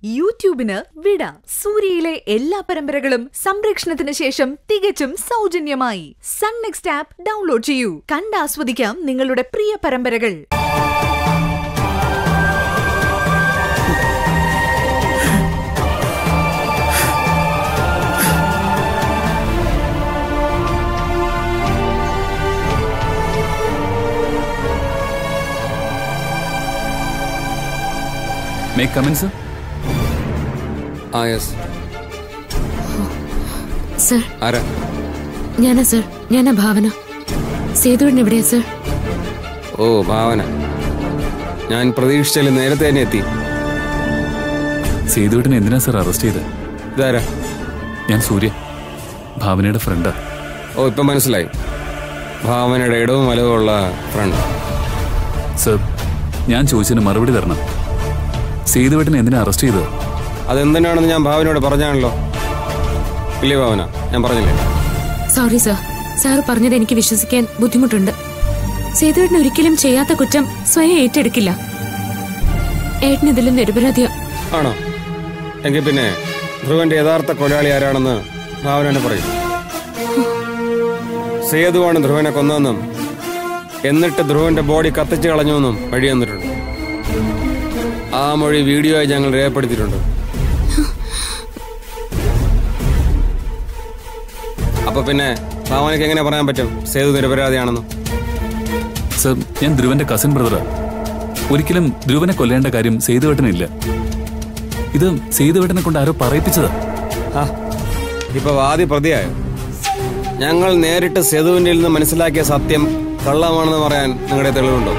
യൂട്യൂബിന് വിട. സൂര്യയിലെ എല്ലാ പരമ്പരകളും സംരക്ഷണത്തിന് ശേഷം തികച്ചും സൗജന്യമായി സൺ നെക്സ്റ്റ് ആപ്പ് ഡൗൺലോഡ് ചെയ്യൂ. കണ്ടാസ്വദിക്കാം നിങ്ങളുടെ പ്രിയ പരമ്പരകൾ. May I come in, sir? Yes. Sir. ആരാ? ഞാനാ സർ. ഞാനാ ഭാവന. സേതുവിന് എവിടെയാ സർ? ഓ, ഭാവന. ഞാൻ പ്രതീക്ഷിച്ചാലും നേരത്തെ തന്നെ എത്തി. സേതുവിനെ എന്തിനാ സർ അറസ്റ്റ് ചെയ്ത്? ഇതാരാ? ഞാൻ സൂര്യ, ഭാവനയുടെ ഫ്രണ്ടാ. ഓ, ഇപ്പം മനസ്സിലായി. ഭാവനയുടെ ഇടവും വലവും ഉള്ള ഫ്രണ്ട്. സർ, ഞാൻ ചോദിച്ചതിന് മറുപടി തരണം. സേതുവേട്ടനെ എന്തിനാ അറസ്റ്റ് ചെയ്തത്? അതെന്തിനാണെന്ന് ഞാൻ ഭാവനയോട് പറഞ്ഞാണല്ലോ. ഇല്ലേ ഭാവന, ഞാൻ പറഞ്ഞില്ലേ? Sorry sir. സാർ പറഞ്ഞത് എനിക്ക് വിശ്വസിക്കാൻ ബുദ്ധിമുട്ടുണ്ട്. സേതുവേട്ടൻ ഒരിക്കലും ചെയ്യാത്ത കുറ്റം സ്വയം ഏറ്റെടുക്കില്ല. ഏട്ടൻ ഇതിലും നിരപരാധിയാ. ആണോ? എങ്കിൽ പിന്നെ ധ്രുവന്റെ യഥാർത്ഥ കൊലയാളി ആരാണെന്ന് ഭാവന പറയും. സേതുവാണ് ധ്രുവനെ കൊന്നതെന്നും എന്നിട്ട് ധ്രുവന്റെ ബോഡി കത്തിച്ചു കളഞ്ഞുവെന്നും വഴി തന്നിട്ടുണ്ട്. ആ മൊഴി വീഡിയോ ആയി ഞങ്ങൾ രേഖപ്പെടുത്തിയിട്ടുണ്ട്. അപ്പൊ പിന്നെ ഭാവനയ്ക്ക് എങ്ങനെ പറയാൻ പറ്റും സേതു നിരപരാധിയാണെന്ന്? സർ, ഞാൻ ധ്രുവന്റെ കസിൻ ബ്രദറാ. ഒരിക്കലും ധ്രുവനെ കൊല്ലേണ്ട കാര്യം സേതുവേട്ടനില്ല. ഇത് സേതുവേട്ടനെ കൊണ്ട് ആരോ പറയിപ്പിച്ചതാ. ഇപ്പൊ വാദി പ്രതിയായോ? ഞങ്ങൾ നേരിട്ട് സേതുവിന്റെ നിന്ന് മനസ്സിലാക്കിയ സത്യം കള്ളമാണെന്ന് പറയാൻ നിങ്ങളുടെ തെളിവുണ്ടോ?